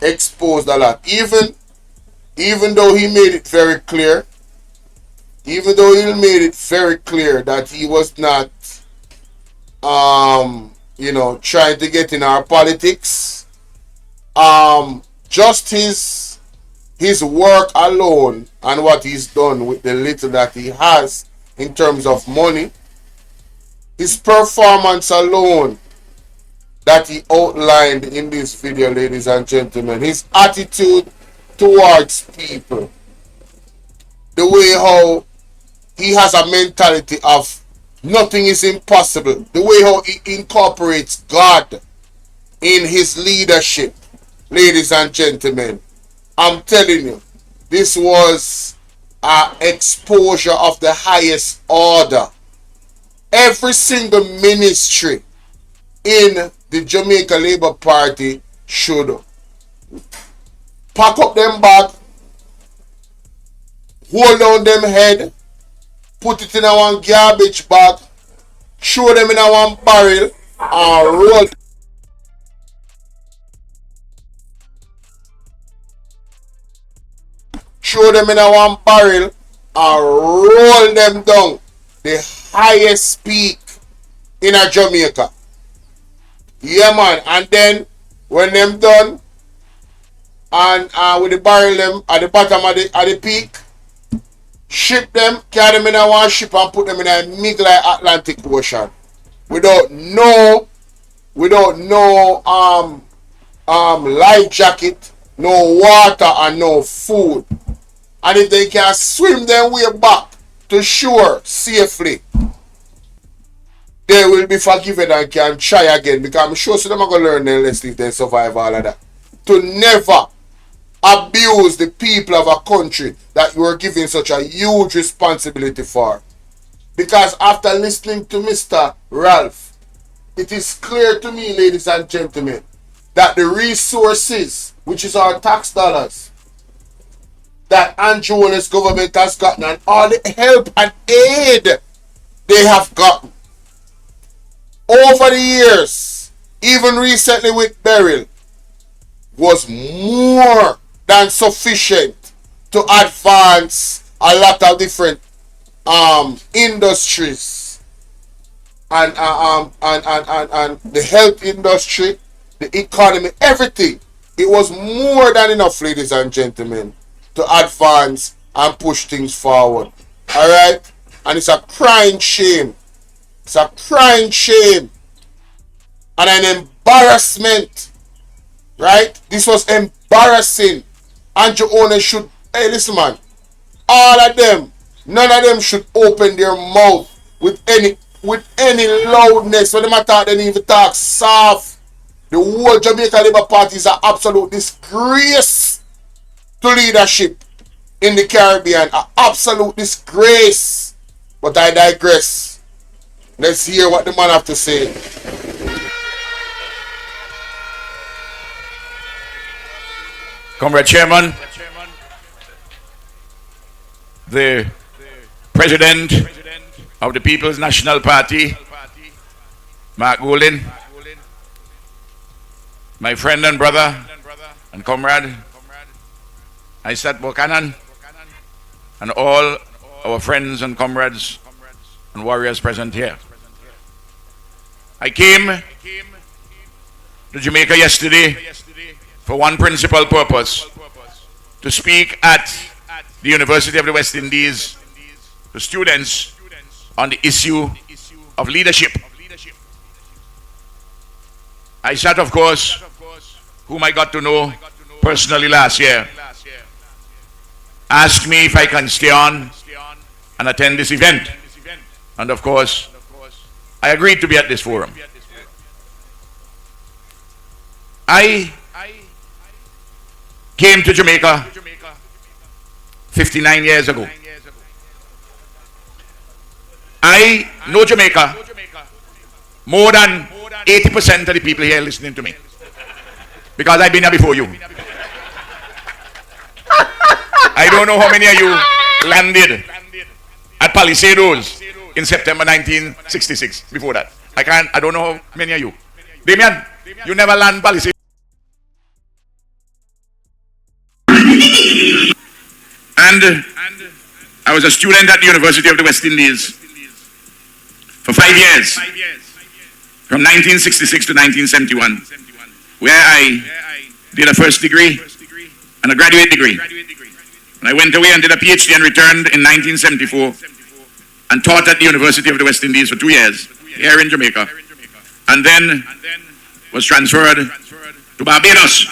exposed a lot. Even though he made it very clear, that he was not trying to get in our politics. Just his work alone and what he's done with the little that he has in terms of money, his performance alone that he outlined in this video, ladies and gentlemen, his attitude towards people, the way how he has a mentality of nothing is impossible, the way how he incorporates God in his leadership, ladies and gentlemen, I'm telling you, this was an exposure of the highest order. Every single ministry in the Jamaica Labour Party should pack up them bag, hold down them head, put it in a one garbage bag, throw them in a one barrel, and roll. Throw them in a one barrel and roll them down the highest peak in a Jamaica. Yeah, man. And then when them done, and with the barrel them at the bottom of the peak, ship them, carry them in a one ship and put them in a big like Atlantic Ocean. Without no life jacket, no water and no food. And if they can swim their way back to shore safely, they will be forgiven and can try again, because I'm sure some of them are going to learn their lesson if they survive all of that. To never abuse the people of a country that you are giving such a huge responsibility for. Because after listening to Mr. Ralf, it is clear to me, ladies and gentlemen, that the resources, which is our tax dollars, that Andrew and his government has gotten, and all the help and aid they have gotten over the years, even recently with Beryl, was more than sufficient to advance a lot of different industries and the health industry, the economy, everything. It was more than enough, ladies and gentlemen, to advance and push things forward. Alright? And it's a crying shame. It's a crying shame. And an embarrassment. Right? This was embarrassing. Andrew Owen should, hey, listen, man. All of them, none of them should open their mouth with any loudness. When they talk, they need to talk soft. The whole Jamaica Labour Party is an absolute disgrace to leadership in the Caribbean. An absolute disgrace. But I digress. Let's hear what the man have to say. Comrade Chairman, the President of the People's National Party, Mark Golden, my friend and brother and comrade, Isaac Buchanan, and all our friends and comrades and warriors present here. I came to Jamaica yesterday for one principal purpose: to speak at the University of the West Indies to students on the issue of leadership. Aishat, of course, whom I got to know personally last year, asked me if I can stay on and attend this event. And of course, I agreed to be at this forum. I came to Jamaica 59 years ago. I know Jamaica more than 80% of the people here listening to me, because I've been here before you. I don't know how many of you landed at Palisados in September 1966 before that. I don't know how many of you. Damien, you never land Palisados. And I was a student at the University of the West Indies for 5 years, from 1966 to 1971, where I did a first degree and a graduate degree. And I went away and did a PhD and returned in 1974 and taught at the University of the West Indies for 2 years here in Jamaica, and then was transferred to Barbados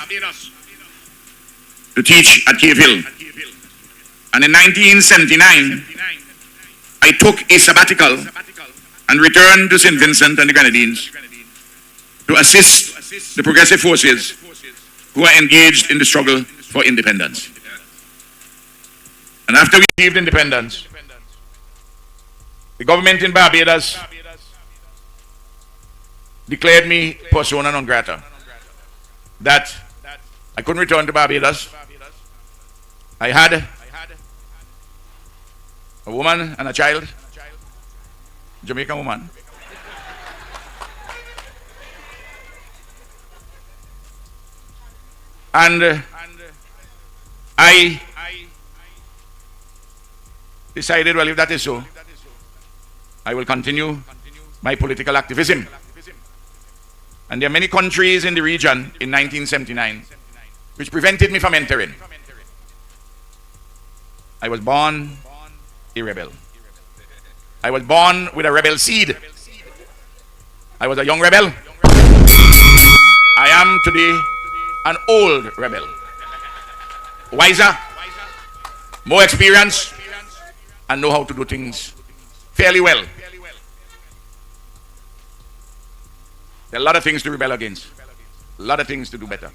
to teach at Cave Hill. And in 1979, I took a sabbatical and returned to St Vincent and the Grenadines to assist the progressive forces who are engaged in the struggle for independence. And after we achieved independence, the government in Barbados declared me persona non grata, that I couldn't return to Barbados. I had a woman and a child, Jamaican woman. And I decided, well, if that is so, I will continue my political activism. And there are many countries in the region in 1979 which prevented me from entering. I was born a rebel. I was born with a rebel seed. I was a young rebel. I am today an old rebel. Wiser, more experienced, and know how to do things fairly well. There are a lot of things to rebel against. A lot of things to do better.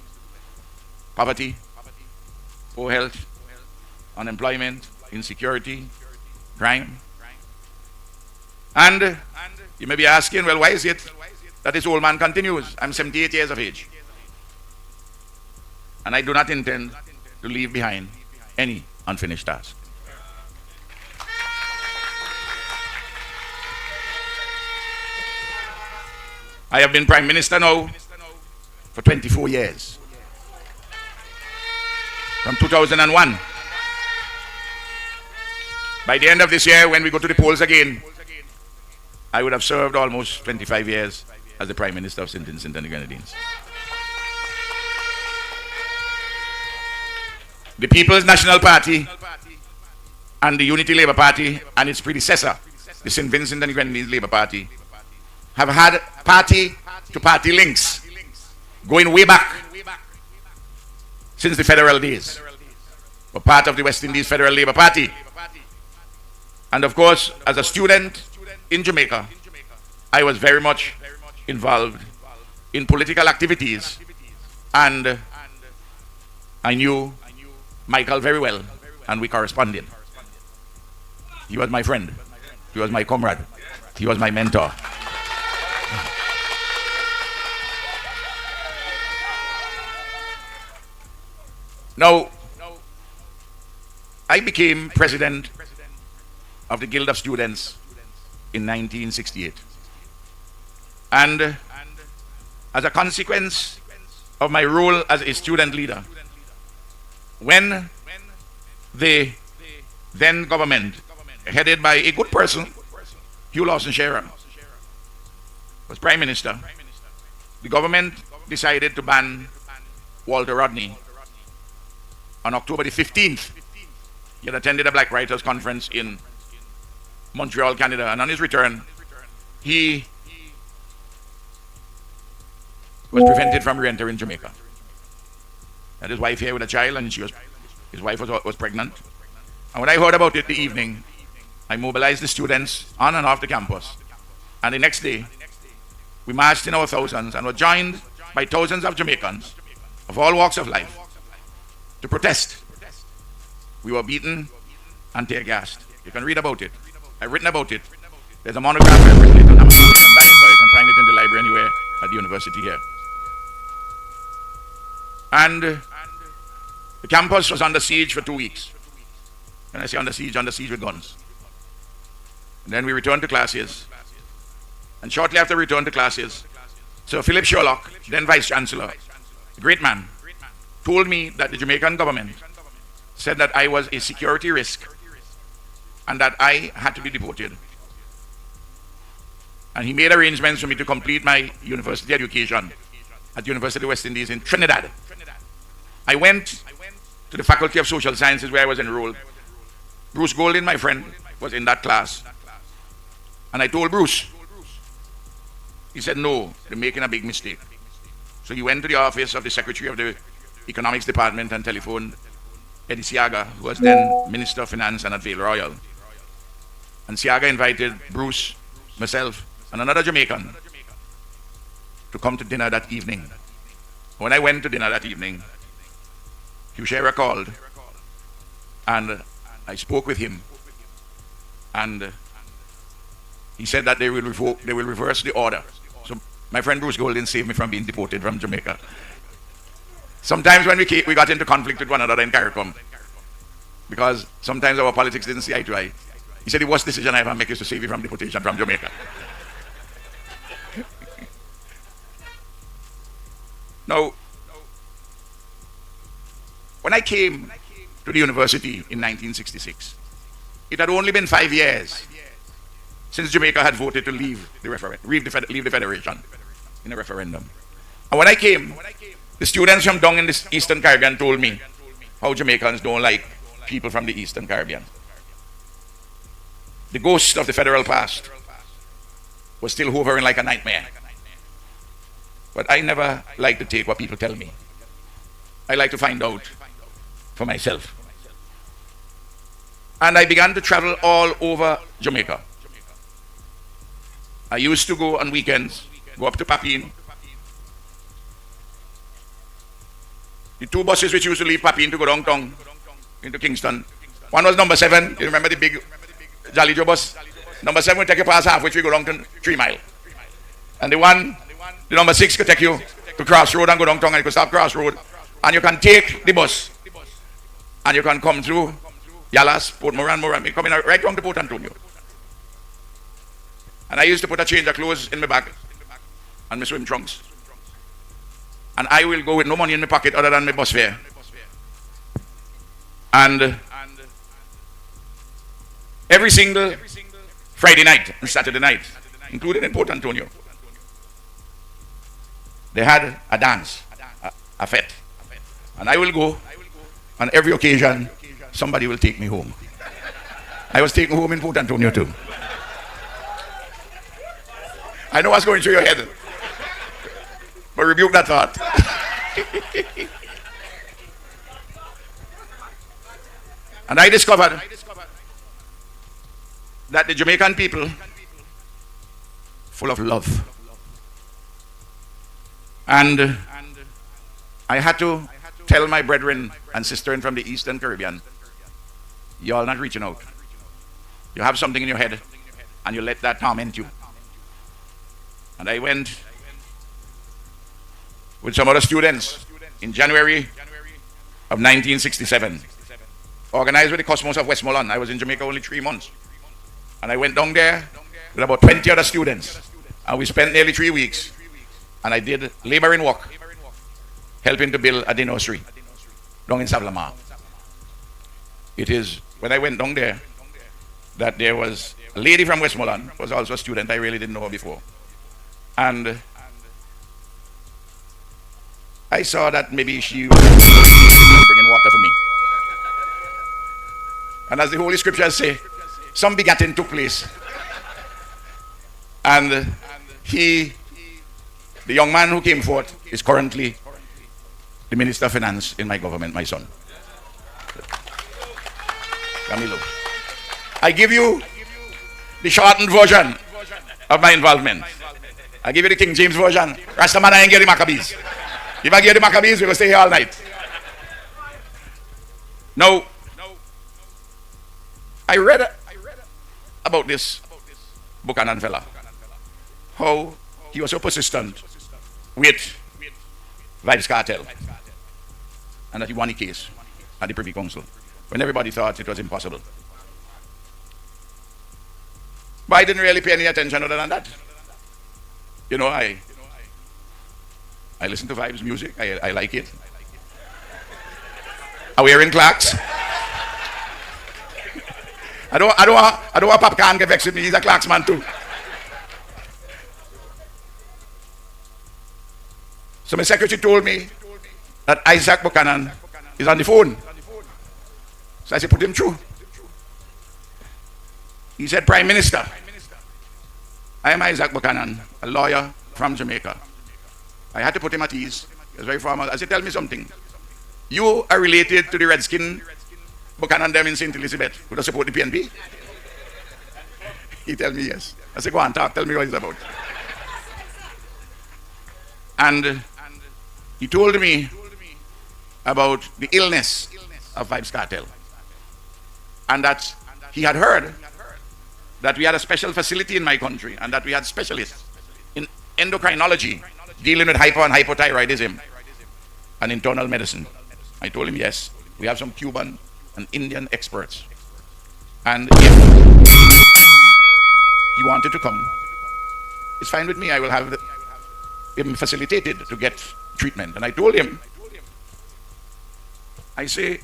Poverty, poor health, unemployment, insecurity, crime. And you may be asking, well, why is it that this old man continues? I'm 78 years of age. And I do not intend to leave behind any unfinished task. I have been Prime Minister now for 24 years. From 2001. By the end of this year, when we go to the polls again, I would have served almost 25 years as the Prime Minister of St Vincent and the Grenadines. The People's National Party and the Unity Labour Party and its predecessor, the St Vincent and the Grenadines Labour Party, have had party-to-party links going way back since the federal days. We're part of the West Indies Federal Labour Party. And of course, as a student in Jamaica, I was very much involved in political activities, and I knew Michael very well, and we corresponded. He was my friend. He was my comrade. He was my mentor. Now, I became president of the Guild of Students in 1968. And as a consequence of my role as a student leader, when the then government, headed by a good person, Hugh Lawson Shearer, was Prime Minister, the government decided to ban Walter Rodney. On October the 15th, he had attended a Black Writers Conference in Montreal, Canada, and on his return, he was prevented from re-entering Jamaica. He had his wife here with a child, and his wife was pregnant. And when I heard about it the evening, I mobilized the students on and off the campus. And the next day, we marched in our thousands and were joined by thousands of Jamaicans of all walks of life to protest. We were beaten and tear gassed. You can read about it. I've written about it. There's a monograph I've written it on Amazon, so you can find it in the library anywhere at the university here. And the campus was under siege for 2 weeks. When I say under siege with guns. And then we returned to classes. And shortly after we returned to classes, Sir Philip Sherlock, then Vice Chancellor, a great man, told me that the Jamaican government said that I was a security risk and that I had to be deported. And he made arrangements for me to complete my university education at University of West Indies in Trinidad. I went to the Faculty of Social Sciences where I was enrolled. Bruce Golding, my friend, was in that class. And I told Bruce. He said, no, they're making a big mistake. So he went to the office of the Secretary of the Economics Department and telephoned Eddie Siaga, who was then Minister of Finance and at Vale Royal. And Siaga invited Bruce, myself, and another Jamaican to come to dinner that evening. When I went to dinner that evening, Hugh Shearer called and I spoke with him, and he said that they will reverse the order. So my friend Bruce Golding saved me from being deported from Jamaica. Sometimes when we got into conflict with one another in CARICOM, because sometimes our politics didn't see eye to eye, he said the worst decision I ever make is to save you from deportation from Jamaica. Now, when I came to the university in 1966, it had only been 5 years since Jamaica had voted to leave the Federation in a referendum. And when I came, the students from down in the Eastern Caribbean told me how Jamaicans don't like people from the Eastern Caribbean. The ghost of the federal past was still hovering like a nightmare. But I never like to take what people tell me. I like to find out for myself. And I began to travel all over Jamaica. I used to go on weekends, go up to Papine. The two buses which used to leave Papine to go downtown into Kingston. One was number 7. You remember the big Jolly Joe bus? Number 7 would take you past half, which we go down to 3 Mile. And the number 6 could take you to Crossroad and go downtown, and you could stop Crossroad. And you can take the bus. And you can come through Yalas, Port Moran, coming right down to Port Antonio. And I used to put a change of clothes in my bag and my swim trunks. And I will go with no money in my pocket other than my bus fare. And every single Friday night and Saturday night, including in Port Antonio, they had a dance, a fete. And I will go. On every occasion, somebody will take me home. I was taken home in Port Antonio too. I know what's going through your head, but rebuke that thought. And I discovered that the Jamaican people, full of love. And I had to tell my brethren and sisters from the Eastern Caribbean, you all not reaching out. You have something in your head and you let that torment you. And I went with some other students in January of 1967, organized with the Cosmos of Westmoreland. I was in Jamaica only 3 months. And I went down there with about 20 other students. And we spent nearly 3 weeks. And I did laboring work, helping to build a day nursery down in Savlamar. It is when I went down there that there was a lady from Westmoreland, was also a student. I really didn't know her before. And I saw that maybe she was bringing water for me. And as the Holy Scriptures say, some begatting took place. And the young man who came forth is currently the Minister of Finance in my government, my son. Camilo. I give you the shortened version of my involvement. I give you the King James version. Rastaman, I ain't get the Maccabees. If I get the Maccabees, we will stay here all night. Now, I read about this Buchanan fella. How he was so persistent with Vybz Kartel, and that he won the case at the Privy Council when everybody thought it was impossible. But I didn't really pay any attention other than that. You know, I listen to Vybz music. I like it. Are we wearing Clarks? I don't want Popcorn get vexed with me. He's a Clarksman too. So my secretary told me that Isaac Buchanan is on the phone. So I said, put him through. He said, Prime Minister, I am Isaac Buchanan, a lawyer from Jamaica. I had to put him at ease. He was very formal. I said, tell me something. You are related to the Redskin Buchanan them in St. Elizabeth who does support the PNP? He tell me yes. I said, go on, talk, tell me what it's about. And he told me about the illness of Vybz Kartel. And that he had heard that we had a special facility in my country and that we had specialists in endocrinology dealing with hyper and hypothyroidism and internal medicine. I told him yes, we have some Cuban and Indian experts. And if he wanted to come, it's fine with me. I will have him facilitated to get treatment. And I told him, I say,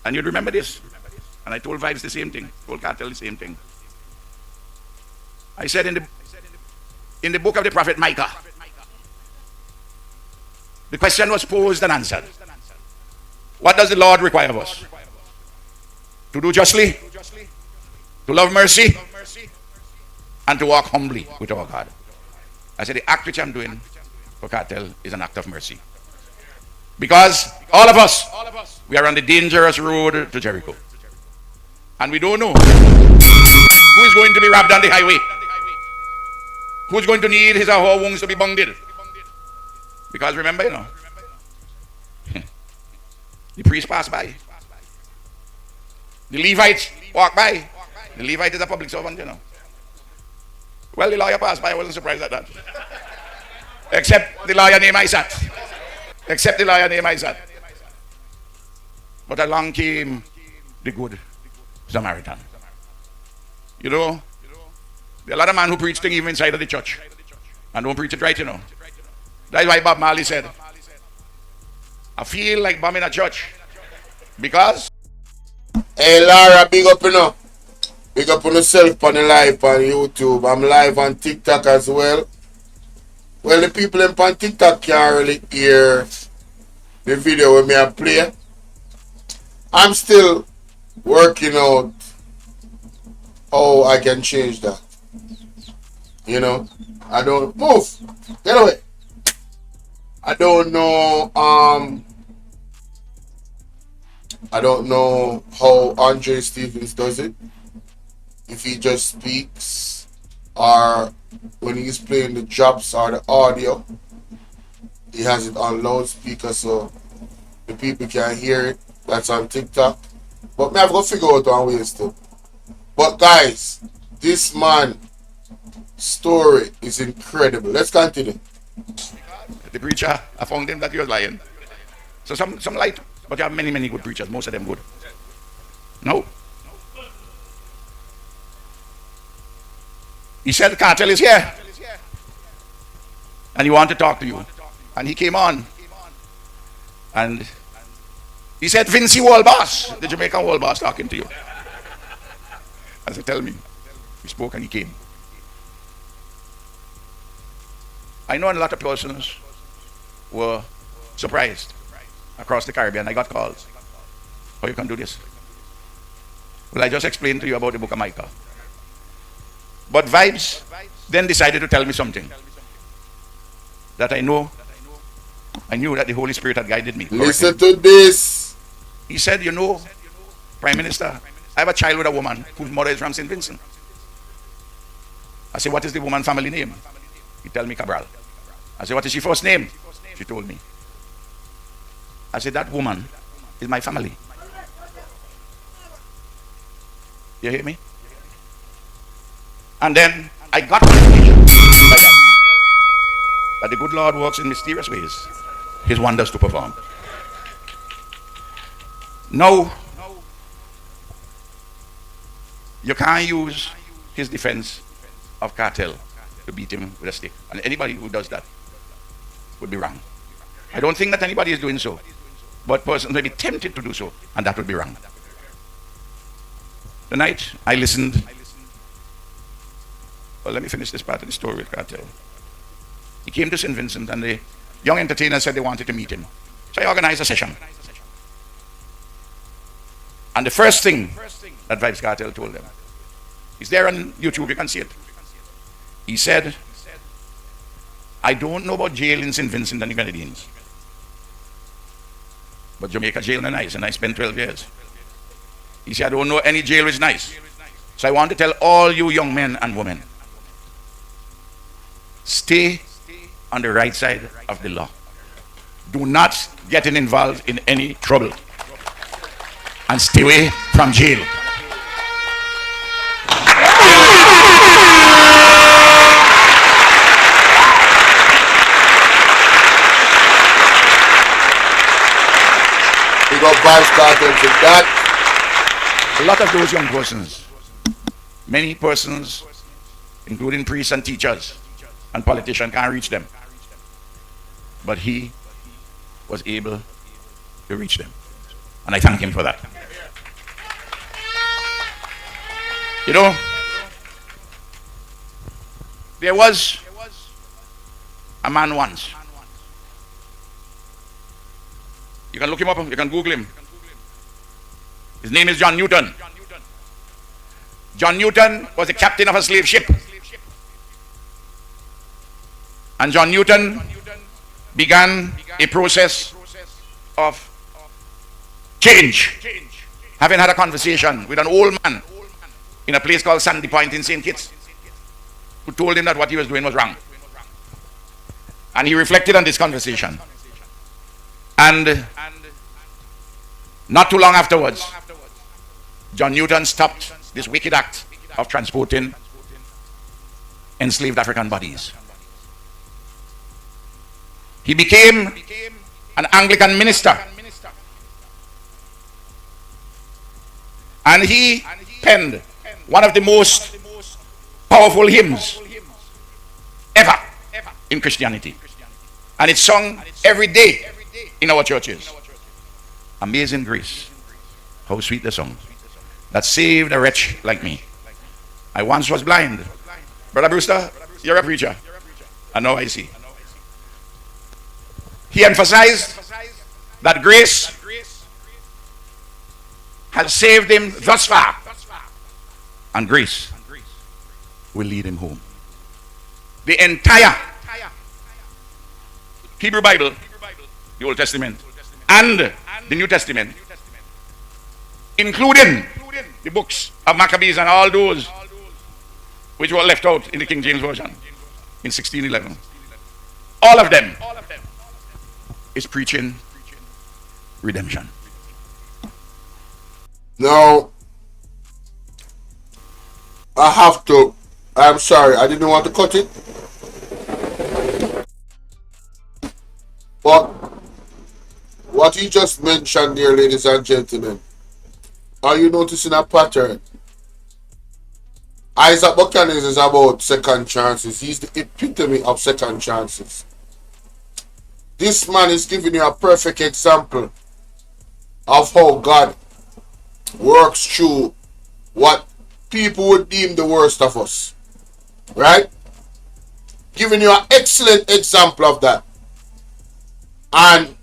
and you'd remember this, and I told Vybz the same thing, told Kartel the same thing. I said in the book of the prophet Micah, the question was posed and answered. What does the Lord require of us? To do justly, to love mercy, and to walk humbly with our God. I said the act which I'm doing for Kartel is an act of mercy. Because all of us, we are on the dangerous road to Jericho. And we don't know who is going to be robbed on the highway. Who's going to need his or her wounds to be bunged. Because remember, you know, the priest passed by. The Levites walked by. The Levite is a public servant, you know. Well, the lawyer passed by. I wasn't surprised at that. Except the lawyer named Isaac. Except the lawyer named Isaac. But along came the good Samaritan. You know, there are a lot of men who preach things even inside of the church and don't preach it right, you know. That's why Bob Marley said, I feel like bombing a church because. Hey Lara, big up, you know. Big up on yourself on the live on YouTube. I'm live on TikTok as well. Well, the people on TikTok can't really hear the video when I play. I'm still working out how I can change that. You know, I don't move. Get away. I don't know. I don't know how Andre Stevens does it. If he just speaks, or when he's playing the drops or the audio, he has it on loudspeaker so the people can hear it. That's on TikTok. But me have to figure out one ways too. But guys, this man story is incredible. Let's continue. The preacher, I found him that he was lying. So some light, but you have many good preachers, most of them good. No. He said Kartel is here. And he wanted to talk to you. And he came on. And he said, Vincy World Boss, the Jamaican World Boss talking to you. I said, tell me. He spoke and he came. I know a lot of persons were surprised across the Caribbean. I got calls. How you can do this? Well, I just explained to you about the book of Micah. But Vybz then decided to tell me something that I knew that the Holy Spirit had guided me. Listen to this. He said, you know, Prime Minister, I have a child with a woman whose mother is from St Vincent. I said, what is the woman's family name? He told me Cabral. I said, what is she first name? She told me. I said, that woman is my family. You hear me? And then I got confirmation that the good Lord works in mysterious ways, his wonders to perform. No, you can't use his defense of Kartel to beat him with a stick. And anybody who does that would be wrong. I don't think that anybody is doing so, but persons may be tempted to do so, and that would be wrong. The night I listened, well, let me finish this part of the story with Kartel. He came to St Vincent and the young entertainers said they wanted to meet him. So I organized a session. And the first thing that Vybz Kartel told them, it's there on YouTube, you can see it. He said, I don't know about jail in St Vincent and the Grenadines, but Jamaica jail is nice, and I spent 12 years. He said, I don't know any jail which is nice. So I want to tell all you young men and women, stay on the right side of the law. Do not get involved in any trouble. And stay away from jail. We got Vybz Kartel for that. A lot of those young persons, many persons, including priests and teachers and politicians, can't reach them. But he was able to reach them. And I thank him for that. You know, there was a man once. You can look him up, you can Google him. His name is John Newton. John Newton was the captain of a slave ship. And John Newton began a process of change, having had a conversation with an old man in a place called Sandy Point in St. Kitts, who told him that what he was doing was wrong. And he reflected on this conversation. And not too long afterwards, John Newton stopped this wicked act of transporting enslaved African bodies. He became an Anglican minister. And he penned one of the most powerful hymns ever in Christianity. And it's sung every day in our churches. Amazing grace. How sweet the song that saved a wretch like me. I once was blind. Brother Brewster, you're a preacher. And now I see. He emphasized that grace has saved him thus far, and grace will lead him home. The entire Hebrew Bible, the Old Testament and the New Testament, including the books of Maccabees and all those which were left out in the King James Version in 1611, all of them is preaching redemption. Now, I'm sorry, I didn't want to cut it. But what he just mentioned there, ladies and gentlemen, are you noticing a pattern? Isaac Buchanan is about second chances. He's the epitome of second chances. This man is giving you a perfect example of how God works through what people would deem the worst of us. Right? Giving you an excellent example of that. And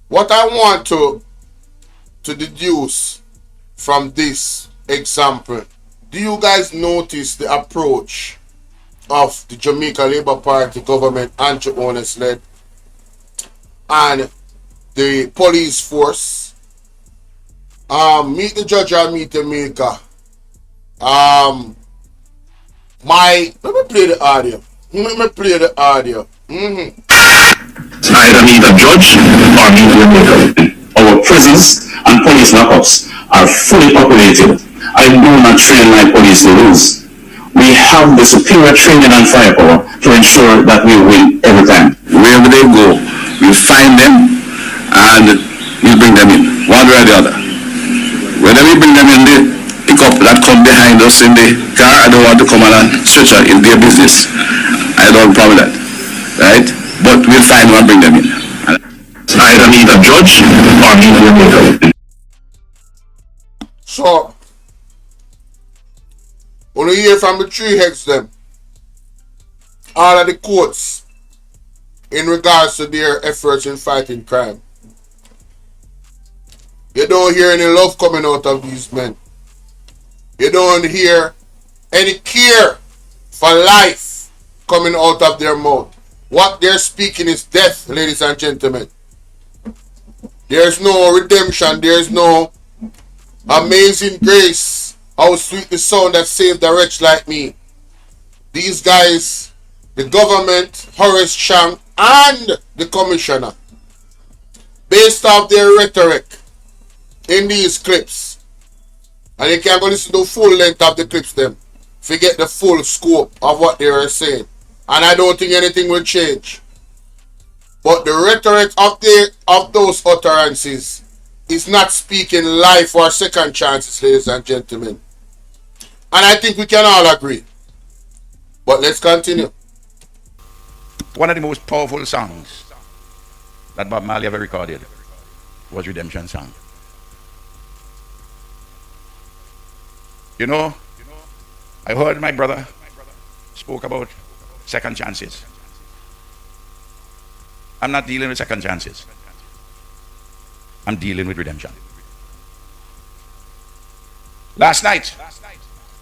what I want to deduce from this example, do you guys notice the approach of the Jamaica Labour Party government, anti-owners led, and the police force? Meet the judge or meet the maker. Let me play the audio. Either meet a judge or meet the maker. Our prisons and police lockups are fully populated. I do not train my police to lose. We have the superior training and firepower to ensure that we win every time. Wherever they go, we find them and we bring them in, one way or the other. Whether we bring them in the pickup that come behind us in the car, I don't want to come on and search in their business. I don't problem that, right? But we'll find them and bring them in. Either meet a judge or meet the maker. So, When you hear from the three heads them, all of the quotes in regards to their efforts in fighting crime. You don't hear any love coming out of these men. You don't hear any care for life coming out of their mouth. What they're speaking is death, ladies and gentlemen. There's no redemption. There's no amazing grace. How sweet the sound that saved a wretch like me. These guys, the government, Horace Chang, and the commissioner, based off their rhetoric in these clips, and you can go listen to the full length of the clips them, forget the full scope of what they are saying. And I don't think anything will change. But the rhetoric of those utterances is not speaking life or second chances, ladies and gentlemen. And I think we can all agree. But let's continue. One of the most powerful songs that Bob Marley ever recorded was Redemption Song. You know, I heard my brother spoke about second chances. I'm not dealing with second chances. I'm dealing with redemption. Last night,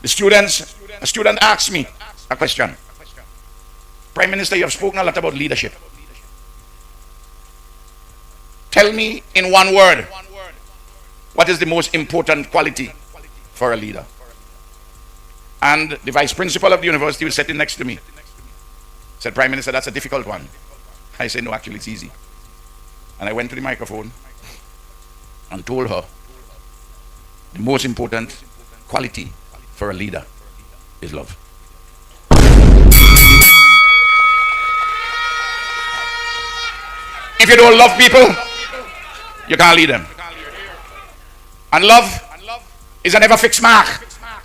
a student asked me a question. Prime Minister, you have spoken a lot about leadership. Tell me in one word, what is the most important quality for a leader? And the vice principal of the university was sitting next to me. Said, Prime Minister, that's a difficult one. I said, no, actually it's easy. And I went to the microphone and told her the most important quality for a leader is love. If you don't love people, you can't lead them. And love is a never fixed mark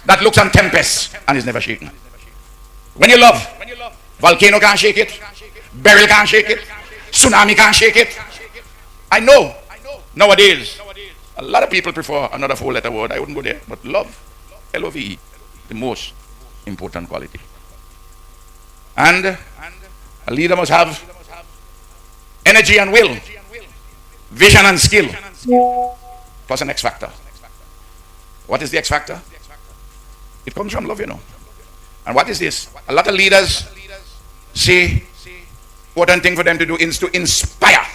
that looks on tempest and is never shaken. When you love, volcano can't shake it, barrel can't shake it, tsunami can't shake it. I know nowadays a lot of people prefer another four-letter word. I wouldn't go there, but love, L-O-V-E, the most important quality. And a leader must have energy and will, vision and skill, plus an X factor. What is the X factor? It comes from love, you know. And what is this? A lot of leaders say important thing for them to do is to inspire.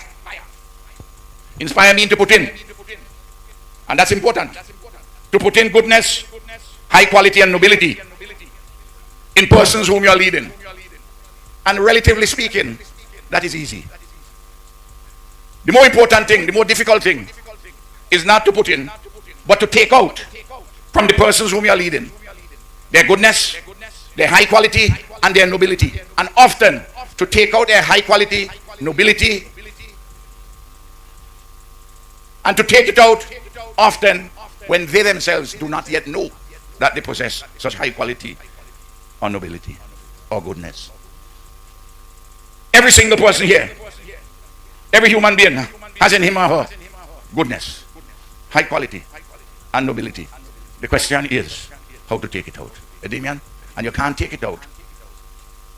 Inspire means to put in. And that's important. To put in goodness, high quality and nobility in persons whom you are leading. And relatively speaking, that is easy. The more important thing, the more difficult thing is not to put in, but to take out from the persons whom you are leading their goodness, their high quality, and their nobility. And often to take out their high quality, nobility, and to take it out often when they themselves do not yet know that they possess such high quality or nobility or goodness. Every single person here, every human being has in him or her goodness, high quality, and nobility. The question is how to take it out. Amen? And you can't take it out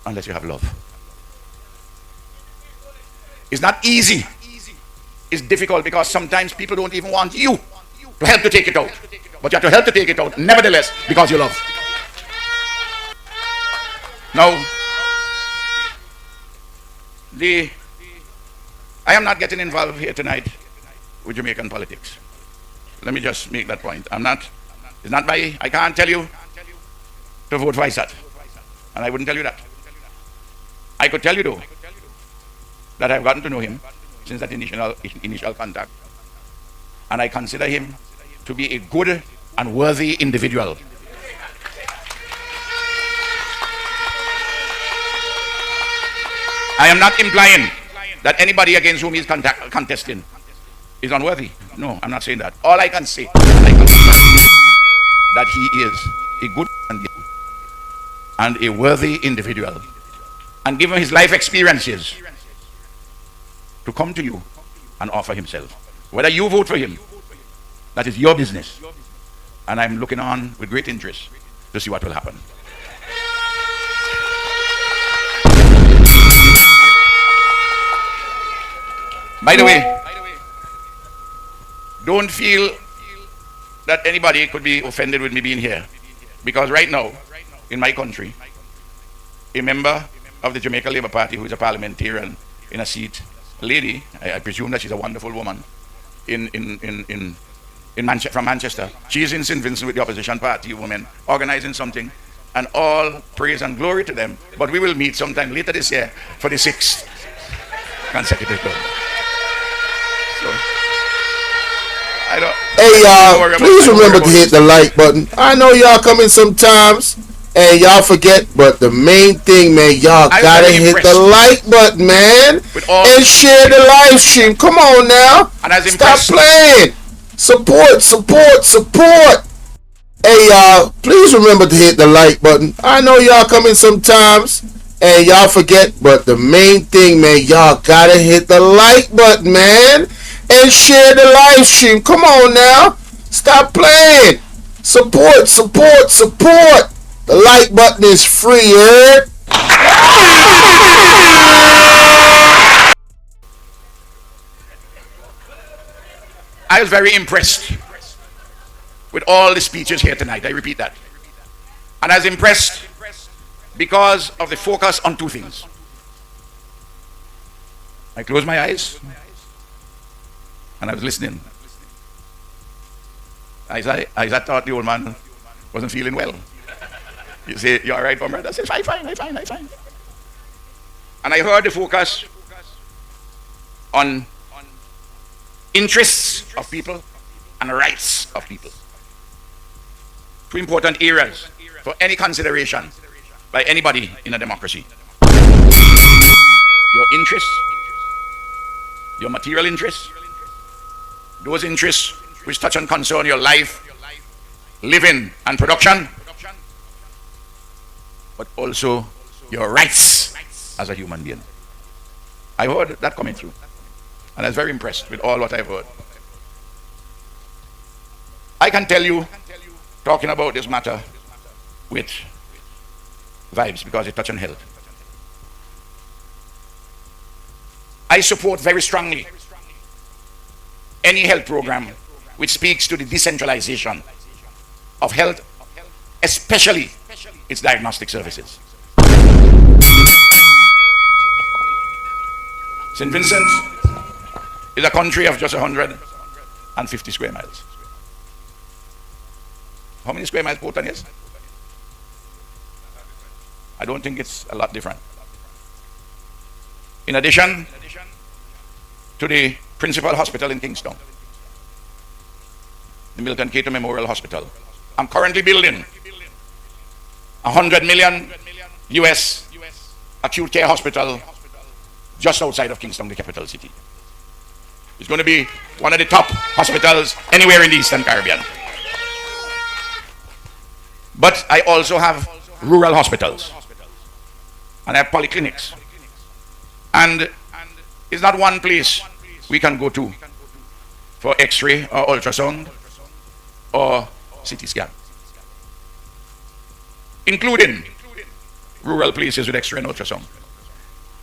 unless you have love. It's not easy. It's difficult because sometimes people don't even want you to help to take it out. But you have to help to take it out, nevertheless, because you love. Now, I am not getting involved here tonight with Jamaican politics. Let me just make that point. It's not I can't tell you to vote for Isat. And I wouldn't tell you that. I could tell you though, that I've gotten to know him since that initial contact. And I consider him to be a good and worthy individual. I am not implying that anybody against whom he is contesting is unworthy. No, I'm not saying that. All I can say, that he is a good and a worthy individual. And given his life experiences, to come to you and offer himself. Whether you vote for him, that is your business. And I'm looking on with great interest to see what will happen. By the way, don't feel that anybody could be offended with me being here, because right now, in my country, a member of the Jamaica Labour Party who is a parliamentarian in a seat, a lady, I presume that she's a wonderful woman, from Manchester. She is in St Vincent with the opposition party women, organizing something, and all praise and glory to them. But we will meet sometime later this year for the 6th consecutive term. So, hey y'all, please remember to hit the like button. I know y'all come in sometimes and y'all forget, but the main thing, man, y'all gotta hit the like button, man, and share the live stream. Come on now, stop playing. Support, support, support. Hey y'all, please remember to hit the like button. I know y'all come in sometimes and y'all forget, but the main thing, man, y'all gotta hit the like button, man, and share the live stream. Come on now, stop playing. Support, support, support. The like button is free, heard? I was very impressed with all the speeches here tonight. I repeat that. And I was impressed because of the focus on two things. I closed my eyes and I was listening. I thought the old man wasn't feeling well. You say, "You all right, comrade?" I said, I'm fine. And I heard the focus on interests of people and rights of people. Two important areas for any consideration by anybody in a democracy. Your interests, your material interests, those interests which touch and concern your life, living and production, but also your rights as a human being. I heard that coming through, and I was very impressed with all what I've heard. I can tell you, talking about this matter with Vybz, because it touches on health, I support very strongly any health program which speaks to the decentralization of health, especially its diagnostic services. St Vincent is a country of just 150 square miles. How many square miles Portland is? I don't think it's a lot different. In addition to the principal hospital in Kingston, the Milton Cato Memorial Hospital, I'm currently building $100 million US acute care hospital just outside of Kingston, the capital city. It's going to be one of the top hospitals anywhere in the Eastern Caribbean. But I also have rural hospitals, and I have polyclinics. And it's not one place we can go to for X-ray or ultrasound or CT scan, including rural places with X-ray and ultrasound.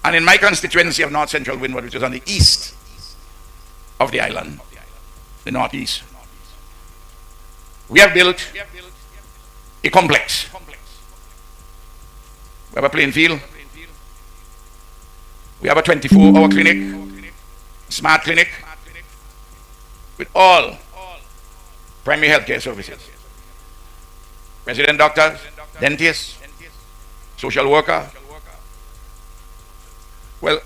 And in my constituency of North Central Windward, which is on the east of the island, the northeast, we have built a complex. We have a playing field. We have a 24-hour clinic, smart clinic, with all primary healthcare services. Resident doctors, dentists, social worker. Well,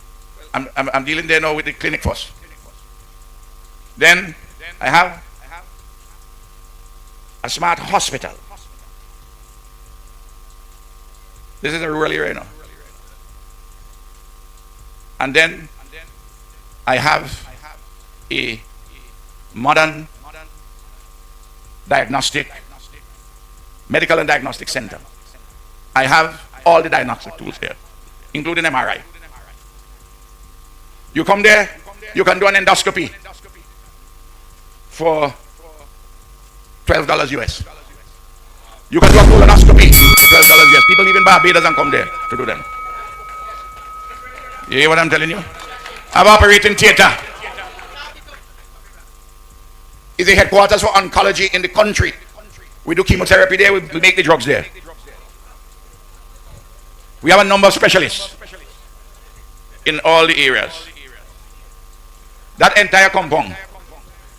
I'm dealing there now with the clinic first. Then I have a smart hospital. This is a rural area now. And then I have a modern diagnostic, medical and diagnostic center. I have all the diagnostic tools there, including MRI. You come there, you can do an endoscopy for $12 US. You can do a colonoscopy. $12, yes. People leave in Barbados and come there to do them. You hear what I'm telling you? Our operating theater is the headquarters for oncology in the country. We do chemotherapy there, we make the drugs there. We have a number of specialists in all the areas. That entire compound,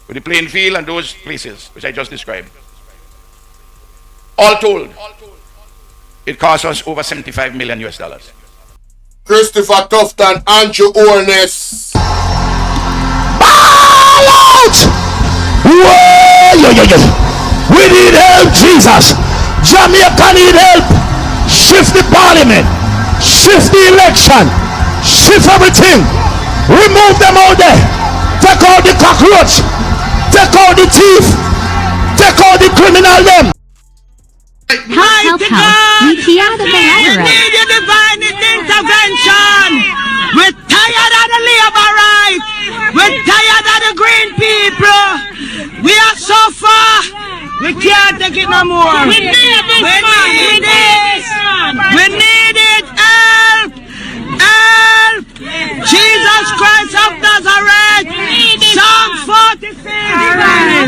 with the playing field and those places which I just described, all told, it cost us over $75 million US. Christopher Tufton, Andrew Orness. Ball out! Whoa! We need help, Jesus. Jamaica need help. Shift the parliament. Shift the election. Shift everything. Remove them out there. Take out the cockroach. Take out the thief. Take out the criminal them. Help, we hear the We need your divine intervention. We're tired of the labor rights. We're tired of the green people. We are so far. We can't take it no more. We need this. We need this. We need it. Help. Help. Jesus Christ of Nazareth. Psalm 46.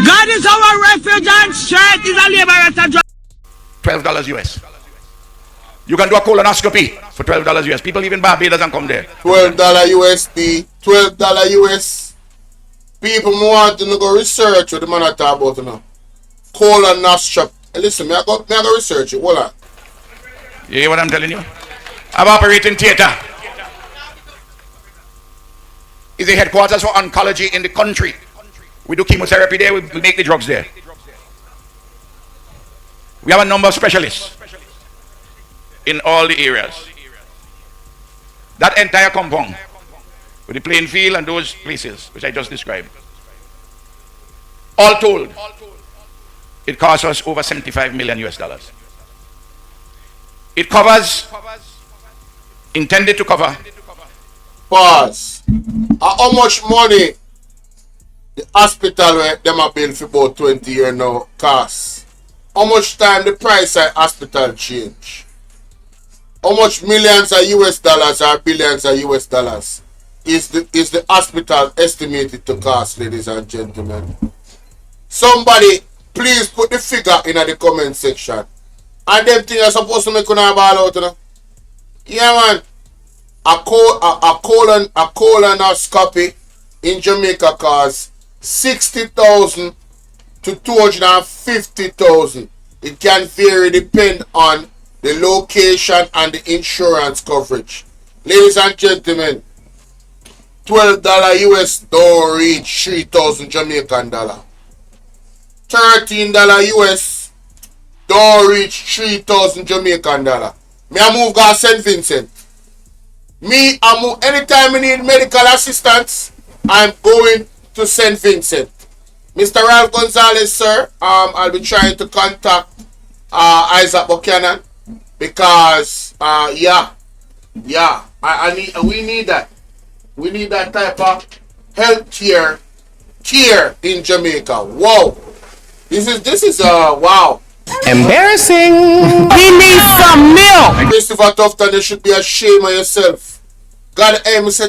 God is our refuge and strength. Is a liberator. $12 US. You can do a colonoscopy for $12 US. People leave in Barbados and come there. $12 USD, $12 US. People want to go research what the man I talk about now. Colonoscopy. Listen, I go research it. Hold on. You hear what I'm telling you? Our operating theater is the headquarters for oncology in the country. We do chemotherapy there, we make the drugs there. We have a number of specialists in all the areas. That entire compound, with the playing field and those places which I just described, all told, it cost us over $75 million US. It covers, intended to cover. Pause. How much money the hospital where them have been for about 20 years now costs? How much time the price of hospital change? How much millions of US dollars or billions of US dollars is the hospital estimated to cost, ladies and gentlemen? Somebody please put the figure in the comment section. And them things are supposed to make you ball out, you know? Yeah, man. A colonoscopy in Jamaica costs 60,000 to 250,000. It can vary depend on the location and the insurance coverage. Ladies and gentlemen, $12 US don't reach 3,000 Jamaican dollar. $13 US don't reach 3,000 Jamaican dollar. Me I move go St Vincent. Me I move anytime I need medical assistance, I'm going to St Vincent. Mr. Ralf Gonzales, sir, I'll be trying to contact Isaac Buchanan because we need that. We need that type of health care in Jamaica. Wow. This is wow. Embarrassing. We need some milk. Christopher Tufton, you should be ashamed of yourself. God,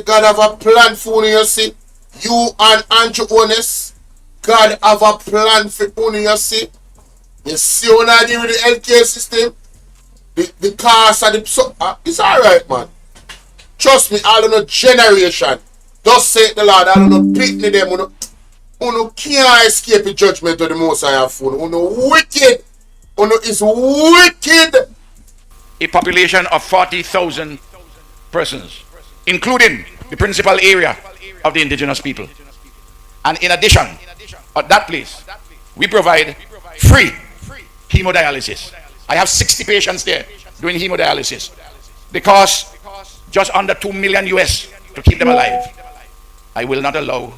God have a plan for you, see. You and Andrew Honest, God have a plan for you, see. You see when I deal with the healthcare system, the cost and the it's alright, man. Trust me, I don't know generation. Thus say the Lord, I don't know picnic them, you can't escape the judgment of the Most High fool. You wicked. You is wicked. A population of 40,000 persons, including the principal area of the indigenous people. And in addition, at that place, we provide free hemodialysis. I have 60 patients there doing hemodialysis. They cost just under $2 million US to keep them alive. I will not allow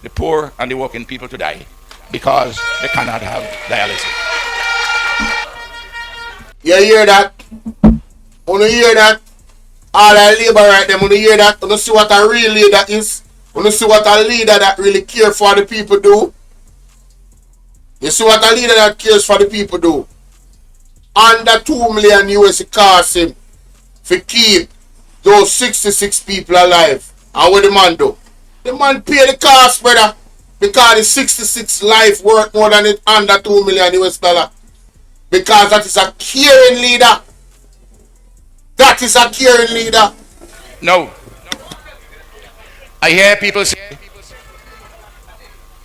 the poor and the working people to die because they cannot have dialysis. You hear that? You hear that? All the labor right them, you hear that? You see what a real leader is? You see what a leader that really cares for the people do? You see what a leader that cares for the people do? under 2 million US it cost him to keep those 66 people alive. And what the man do? The man pay the cost, brother, because the 66 life worth more than it under 2 million US dollar. Because that is a caring leader. That is a caring leader. No. I hear people say,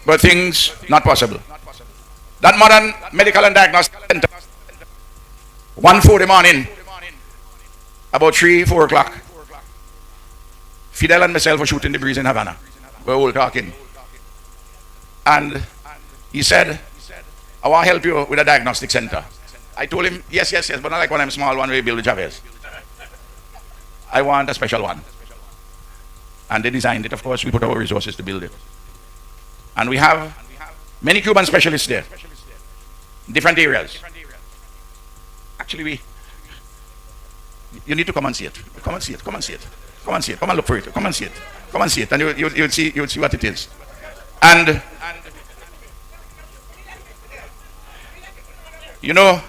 but things not possible. That modern medical and diagnostic center, 1:40 in the morning, about 3-4 o'clock, Fidel and myself were shooting the breeze in Havana. We're all talking. And he said, I want to help you with a diagnostic center. I told him, yes, but not like one of them small one we build with Chavez. I want a special one. And they designed it, of course. We put our resources to build it. And we have many Cuban specialists there, different areas. Actually, you need to come and see it. Come and see it. Come and see it. Come and see it. Come and look for it. Come and see it. Come and see it. And you'll see what it is. And you know,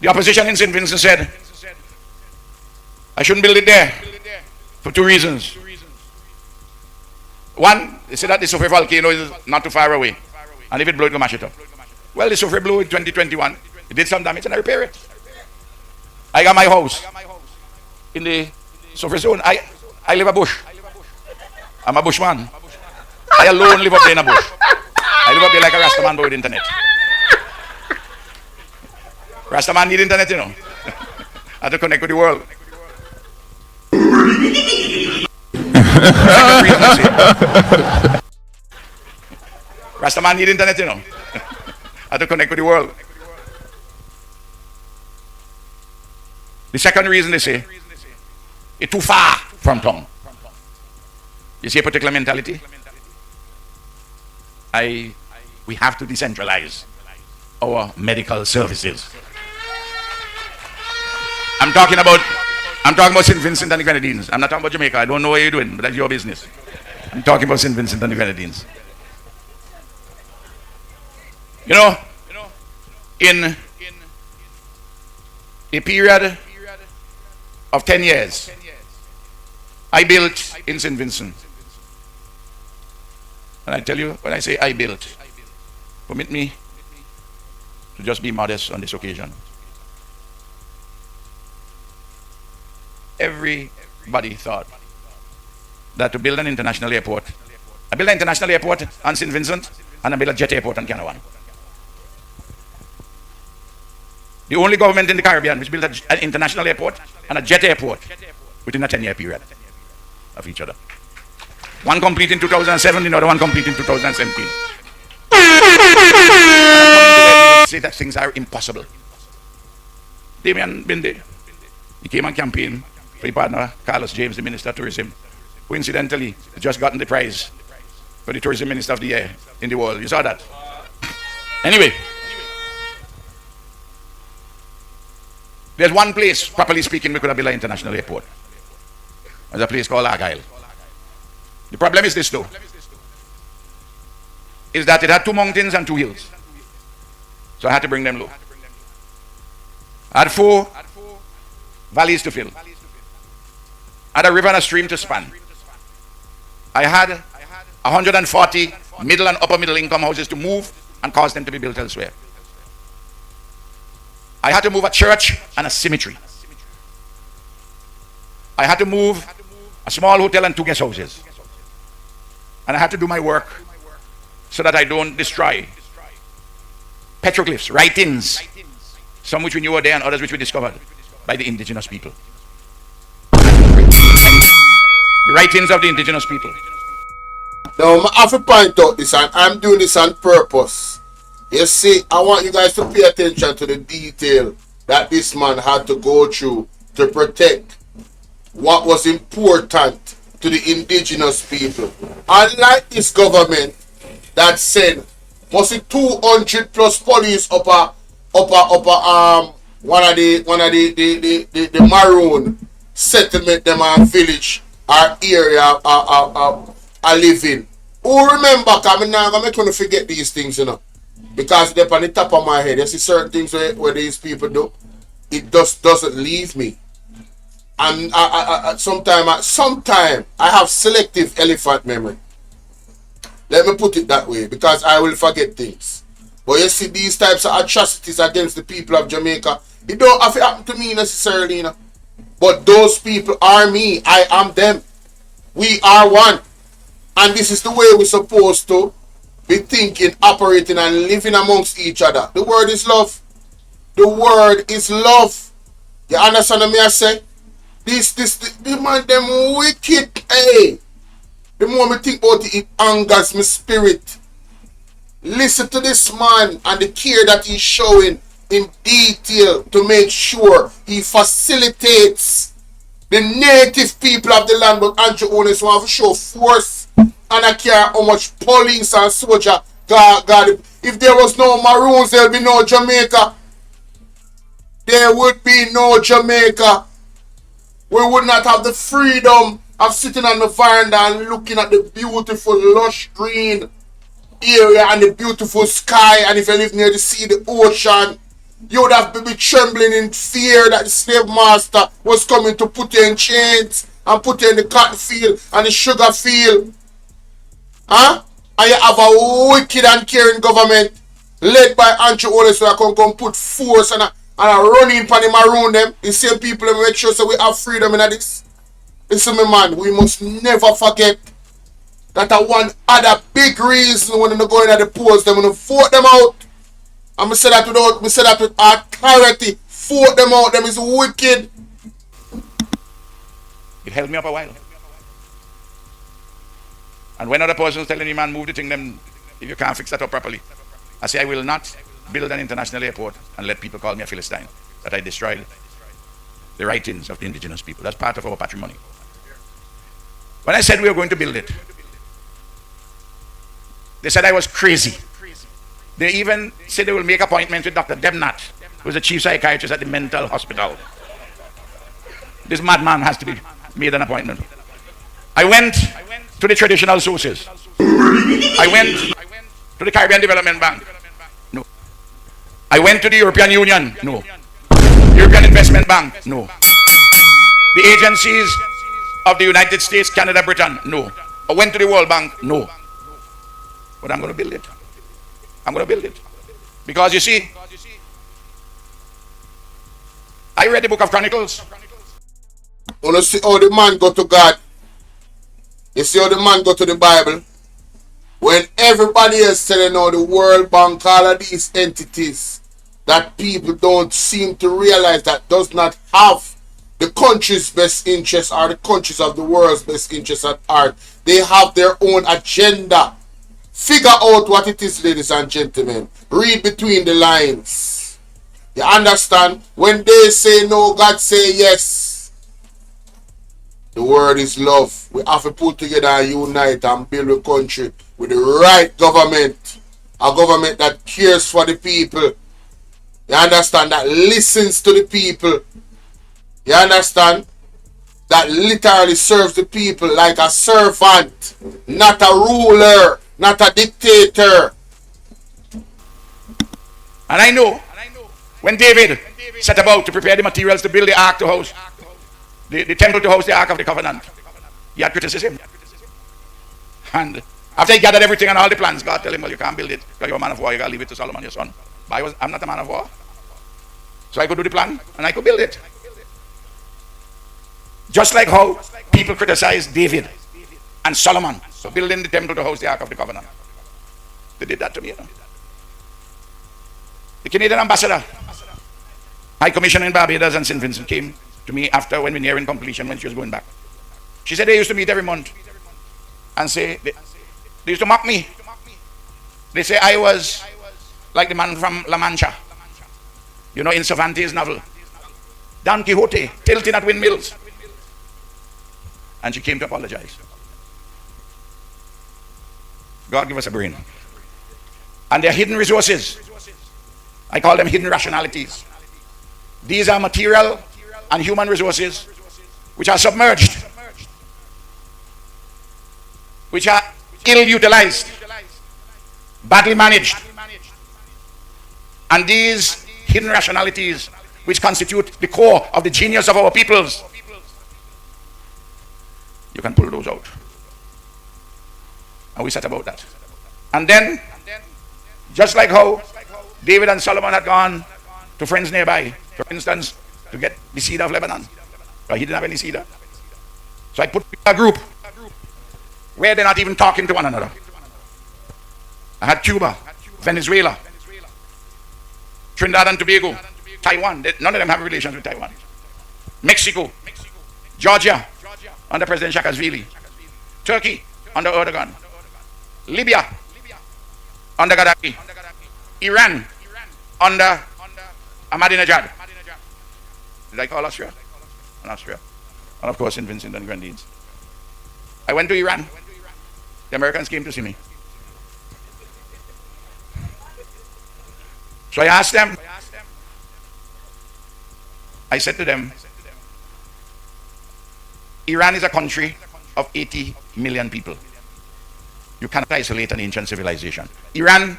the opposition in St Vincent said, I shouldn't build it there for 2 reasons. One, they said that the Soufre volcano is not too far away, and if it blows, it will mash it up. Well, the Soufre blew in 2021. It did some damage, and I repair it. I got my house in the Soufre zone. I live a bush. I'm a bushman. I alone live up there in a bush. I live up there like a Rastaman boy with internet. Rastaman need internet, you know. I have to connect with the world. Rastaman need internet, you know. I have to connect with the world. The second reason they say, it's too far from town. You see a particular mentality? We have to decentralize our medical services. I'm talking about St. Vincent and the Grenadines. I'm not talking about Jamaica. I don't know what you're doing, but that's your business. I'm talking about St. Vincent and the Grenadines. You know, in a period of 10 years, I built in St. Vincent. And I tell you, when I say I built, permit me to just be modest on this occasion. Everybody thought that to build an international airport, I built an international airport on St. Vincent, and I built a jet airport on Canawan. The only government in the Caribbean which built an international airport and a jet airport within a 10-year period of each other. One complete in 2007, the other one complete in 2017. People say that things are impossible. Damien been there. He came on campaign for his partner, Carlos James, the Minister of Tourism, who incidentally has just gotten the prize for the Tourism Minister of the Year in the world. You saw that? Anyway, there's one place, properly speaking, we could have built an international airport. There's a place called Argyle. The problem is this though, is that it had 2 mountains and 2 hills. So I had to bring them low. I had 4 valleys to fill. I had a river and a stream to span. I had 140 middle and upper middle income houses to move and cause them to be built elsewhere. I had to move a church and a cemetery. I had to move a small hotel and 2 guest houses. And I had to do my work so that I don't destroy petroglyphs, writings, some which we knew were there and others which we discovered by the indigenous people. The writings of the indigenous people. Now, I have to point out this, and I'm doing this on purpose. You see, I want you guys to pay attention to the detail that this man had to go through to protect what was important to the indigenous people. Unlike this government that sent must be 200 plus police up one of the maroon settlement them and village or area I live in. Who remember, because I'm not going to forget these things, you know. Because they're on the top of my head. You see certain things where these people do. It just doesn't leave me. And sometimes I have selective elephant memory. Let me put it that way, because I will forget things. But you see, these types of atrocities against the people of Jamaica, it don't have to happen to me necessarily, you know. But those people are me. I am them. We are one. And this is the way we're supposed to be thinking, operating, and living amongst each other. The word is love. The word is love. You understand what I say? The man, them wicked, hey. The more I think about it, it angers my spirit. Listen to this man and the care that he's showing in detail to make sure he facilitates the native people of the land. But Andrew owners want to show force, and I care how much police and soldier God. If there was no Maroons, there would be no Jamaica. There would be no Jamaica. We would not have the freedom of sitting on the veranda and looking at the beautiful lush green area and the beautiful sky. And if you live near the sea, the ocean, you would have to be trembling in fear that the slave master was coming to put you in chains and put you in the cotton field and the sugar field. Huh? And you have a wicked and caring government led by Andrew Oles, who can come put force and running for them around them. The same people that make sure so we have freedom in this. Listen, me man, we must never forget that one other big reason when they go in at the polls, them when vote them out. And I say that with authority. Vote them out, them is wicked. It held me up a while. And when other persons telling me, man, move the thing, them, if you can't fix that up properly, I say I will not build an international airport and let people call me a Philistine, that I destroyed the writings of the indigenous people. That's part of our patrimony. When I said we were going to build it, they said I was crazy. They even said they will make appointments with Dr. Debnat, who is the chief psychiatrist at the mental hospital. This madman has to be made an appointment. I went to the traditional sources. I went to the Caribbean Development Bank. No. I went to the European Union. No. European Investment Bank. No. The agencies of the United States, Canada, Britain. No. I went to the World Bank. No. But I'm going to build it. I'm going to build it. Because you see, I read the book of Chronicles. You see how the man go to God. You see how the man go to the Bible. When everybody else telling how the World Bank, all of these entities that people don't seem to realize that does not have the country's best interests or the countries of the world's best interests at heart. They have their own agenda. Figure out what it is, ladies and gentlemen. Read between the lines. You understand? When they say no, God say yes. The word is love. We have to put together and unite and build a country with the right government. A government that cares for the people. You understand? That listens to the people. You understand? That literally serves the people like a servant, not a ruler, not a dictator. And I know when David set about to prepare the materials to build the ark to house, the temple to house the ark of the covenant, he had criticism. And after he gathered everything and all the plans, God tell him, well, you can't build it because you're a man of war, you gotta leave it to Solomon, your son. But I'm not a man of war. So I could do the plan and I could build it. Just like how people criticize David and Solomon for building the temple to house the ark of the covenant. They did that to me, you know. The Canadian ambassador, High Commissioner in Barbados and St Vincent, came to me after when we were nearing completion, when she was going back. She said they used to meet every month and say, they used to mock me. They say I was like the man from La Mancha, you know, in Cervantes' novel, Don Quixote, tilting at windmills. And she came to apologize. God give us a brain. And there are hidden resources. I call them hidden rationalities. These are material and human resources which are submerged, which are ill-utilized, badly managed, And these hidden rationalities, which constitute the core of the genius of our peoples, you can pull those out. And we set about that. And then, just like how David and Solomon had gone to friends nearby, for instance, to get the cedar of Lebanon, but he didn't have any cedar. So I put a group where they're not even talking to one another. I had Cuba, Venezuela, Trinidad and Tobago, Taiwan. None of them have relations with Taiwan. Mexico, Georgia, under President Saakashvili. Turkey, under Erdogan. Libya, under Gaddafi. Iran, under Ahmadinejad. Did I call Austria? And Austria. And of course, St Vincent and Grenadines. I went to Iran. The Americans came to see me. So I asked them, I said to them, Iran is a country of 80 million people. You cannot isolate an ancient civilization. Iran,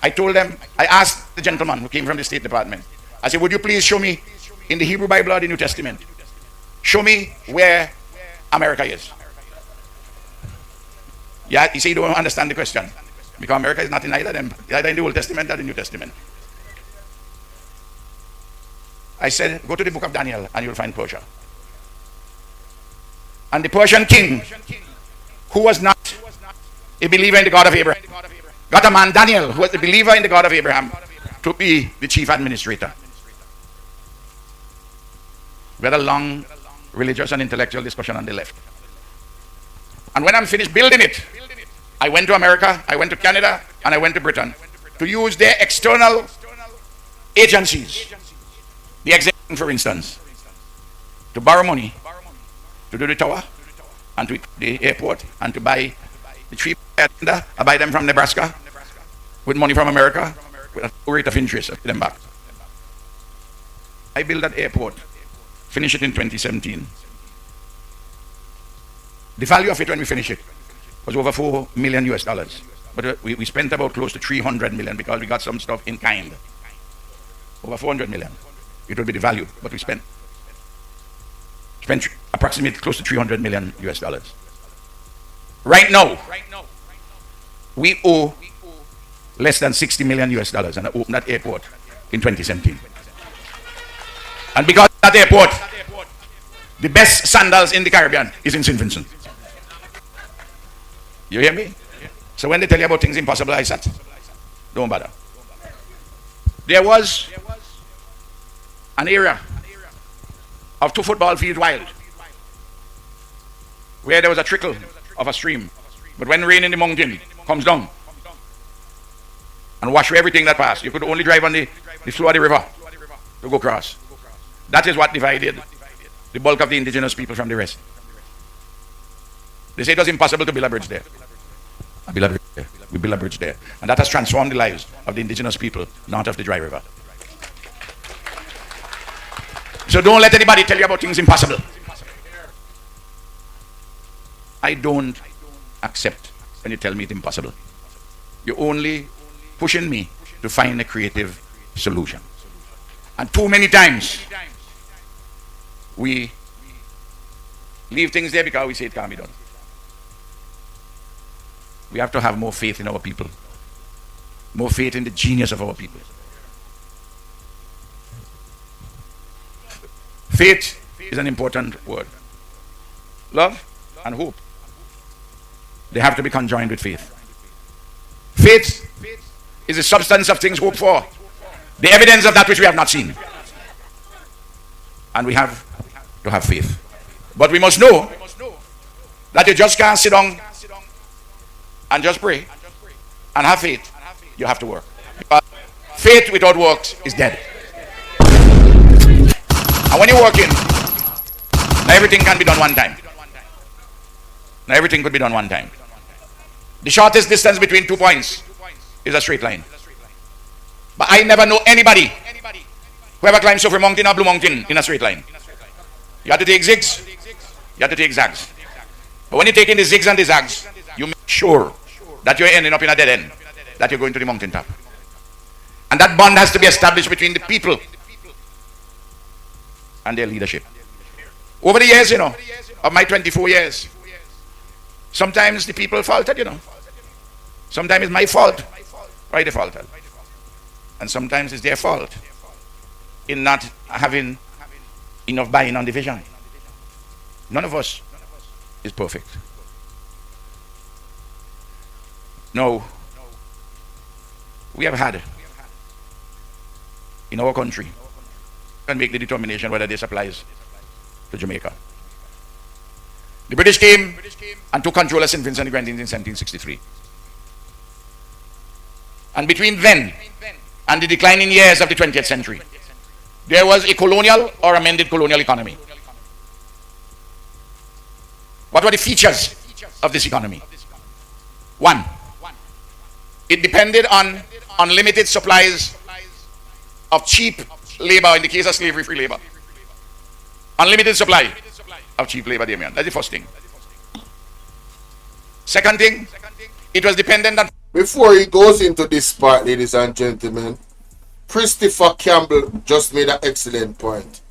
I told them, I asked the gentleman who came from the State Department, I said, would you please show me in the Hebrew Bible or the New Testament, show me where America is. Yeah, you say you don't understand the question, because America is not in either of them, either in the Old Testament or the New Testament. I said, go to the book of Daniel and you'll find Persia. And the Persian king, who was not a believer in the God of Abraham, got a man, Daniel, who was a believer in the God of Abraham, to be the chief administrator. We had a long religious and intellectual discussion on the left. And when I'm finished building it, I went to America, I went to Canada, and I went to Britain to use their external agencies, the executive, for instance, to borrow money to do the tower and to the airport and to buy the tree. I buy them from Nebraska with money from America with a rate of interest. I pay them back. I built that airport, finished it in 2017. The value of it when we finished it was over $4 million US. But we spent about close to 300 million because we got some stuff in kind. Over 400 million. It will be the value, but we spent approximately close to 300 million US dollars. Right now, we owe less than 60 million US dollars, and I opened that airport in 2017. And because of that airport, the best sandals in the Caribbean is in St Vincent. You hear me? So when they tell you about things impossible, I said, don't bother. There was an area of 2 football fields wide where there was a trickle of a stream, but when rain in the mountain comes down and wash away everything that passed, you could only drive on the flow of the river to go across. That is what divided the bulk of the indigenous people from the rest. They say it was impossible to build a bridge there. We build a bridge there, and that has transformed the lives of the indigenous people north of the dry river. So don't let anybody tell you about things impossible. I don't accept when you tell me it's impossible. You're only pushing me to find a creative solution. And too many times we leave things there because we say it can't be done. We have to have more faith in our people, more faith in the genius of our people. Faith is an important word. Love and hope, they have to be conjoined with faith. Faith is the substance of things hoped for, the evidence of that which we have not seen. And we have to have faith. But we must know that you just can't sit down and just pray and have faith. You have to work. Because faith without works is dead. And when you're working, now everything can be done one time. Now everything could be done one time. The shortest distance between 2 points is a straight line. But I never know anybody who ever climbs over a mountain or Blue Mountain in a straight line. You have to take zigs, you have to take zags. But when you're taking the zigs and the zags, you make sure that you're ending up in a dead end, that you're going to the mountaintop. And that bond has to be established between the people and their leadership. Over the years, of my 24 years, sometimes the people faulted, Sometimes it's my fault why they faulted. And sometimes it's their fault in not having enough buy-in on the vision. None of us is perfect. No, we have had in our country and make the determination whether this applies to Jamaica. The British came and took control of St Vincent and the Grenadines in 1763. And between then and the declining years of the 20th century, there was a colonial or amended colonial economy. What were the features of this economy? One, it depended on unlimited supplies of cheap labor, in the case of slavery-free labor. Unlimited supply of cheap labor, Damien. That's the first thing. Second thing, it was dependent on... Before he goes into this part, ladies and gentlemen, Christopher Campbell just made an excellent point.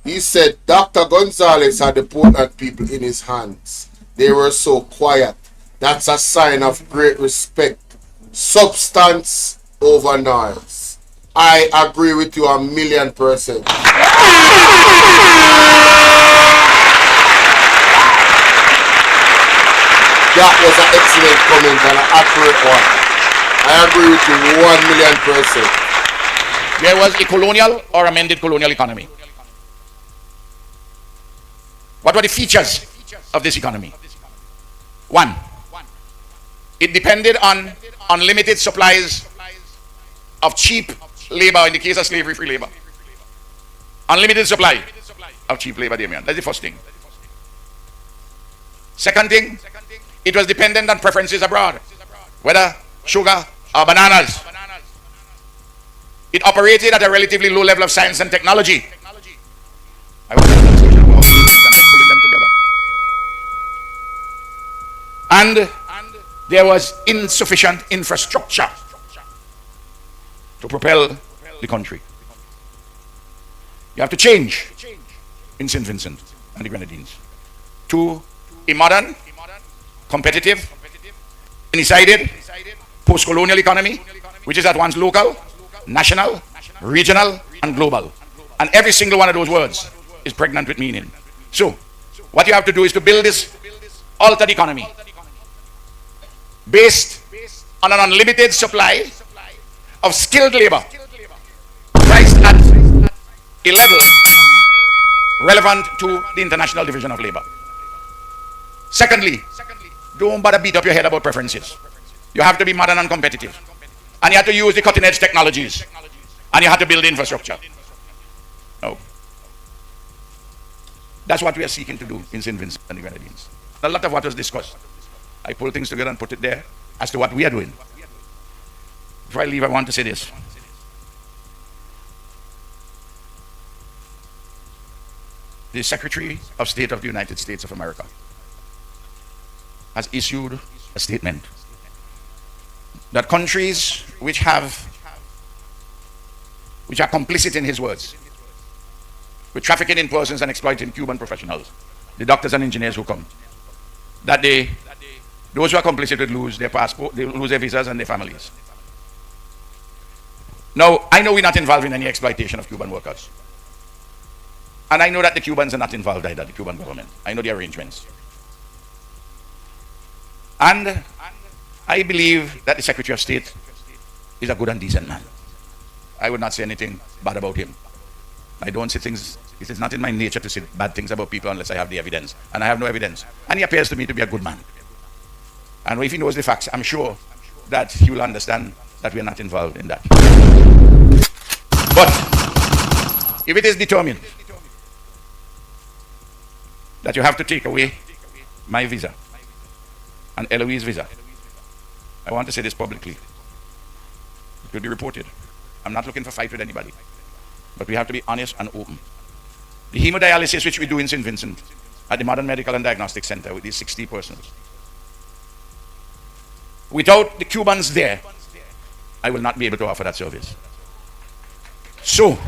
He said Dr. Gonzales had the Portland people in his hands. They were so quiet. That's a sign of great respect. Substance over noise. I agree with you 1,000,000%. That was an excellent comment and an accurate one. I agree with you 1,000,000%. There was a colonial or amended colonial economy. What were the features of this economy? One, it depended on unlimited supplies of cheap labor, in the case of slavery-free labor. Unlimited supply of cheap labor, Damien. That's the first thing. Second thing, it was dependent on preferences abroad, whether sugar or bananas. It operated at a relatively low level of science and technology. I was in a discussion about pulling them together. And there was insufficient infrastructure to propel the country. You have to change in St Vincent and the Grenadines to a modern, competitive, decided post-colonial economy, which is at once local, national, regional, and global. And every single one of those words is pregnant with meaning. So, what you have to do is to build this altered economy based on an unlimited supply of skilled labor priced at a level relevant to the International Division of Labor. Secondly, don't bother beat up your head about preferences. You have to be modern and competitive. And you have to use the cutting edge technologies. And you have to build infrastructure. No. That's what we are seeking to do in St Vincent and the Grenadines. A lot of what was discussed, I pull things together and put it there as to what we are doing. Before I leave, I want to say this. The Secretary of State of the United States of America has issued a statement that countries which are complicit, in his words, with trafficking in persons and exploiting Cuban professionals, the doctors and engineers who come, that those who are complicit would lose their passport, they lose their visas and their families. Now, I know we're not involved in any exploitation of Cuban workers. And I know that the Cubans are not involved either, the Cuban government. I know the arrangements. And I believe that the Secretary of State is a good and decent man. I would not say anything bad about him. I don't say things, it is not in my nature to say bad things about people unless I have the evidence. And I have no evidence. And he appears to me to be a good man. And if he knows the facts, I'm sure that he will understand that we are not involved in that. But if it is determined that you have to take away my visa and Eloise's visa, I want to say this publicly. It will be reported. I'm not looking for a fight with anybody. But we have to be honest and open. The hemodialysis which we do in St. Vincent at the Modern Medical and Diagnostic Center with these 60 persons, without the Cubans there, I will not be able to offer that service. So,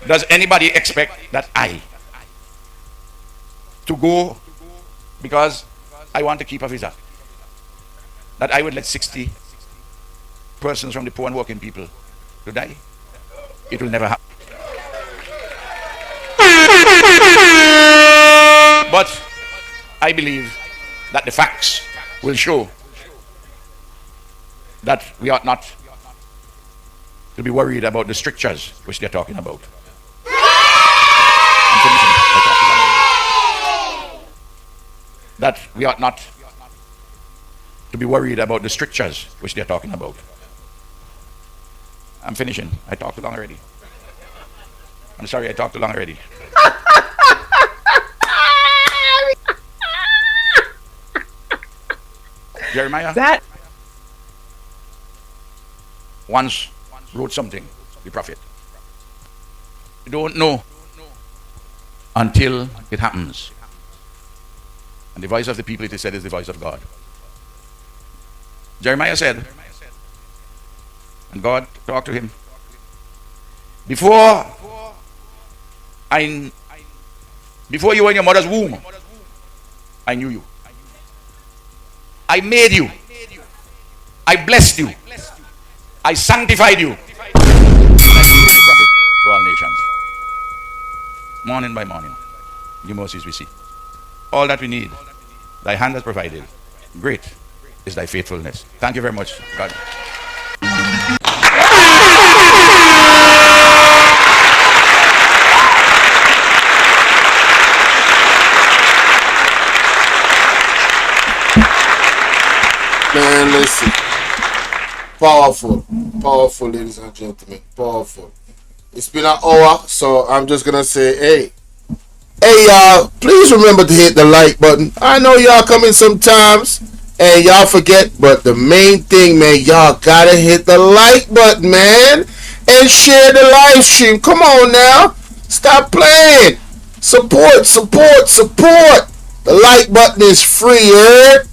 does anybody expect that I to go because I want to keep a visa, that I would let 60 persons from the poor and working people to die? It will never happen. But I believe that the facts will show that we ought not to be worried about the strictures which they're talking about. That we ought not to be worried about the strictures which they're talking about. I'm finishing. I talked too long already. I'm sorry, I talked too long already. Jeremiah That once wrote something, the prophet. You don't know until it happens. And the voice of the people, it is said, is the voice of God. Jeremiah said, and God talked to him, before you were in your mother's womb, I knew you. I made you. I blessed you. I sanctified you. And I made you a prophet to all nations. Morning by morning, new mercies we see. All that we need, thy hand has provided. Great is thy faithfulness. Thank you very much, God. Man, listen. Powerful. Powerful, ladies and gentlemen. Powerful. It's been an hour, so I'm just gonna say, hey, y'all, please remember to hit the like button. I know y'all come in sometimes and y'all forget, but the main thing, man, y'all gotta hit the like button, man, and share the live stream. Come on now. Stop playing. Support. The like button is free, heard?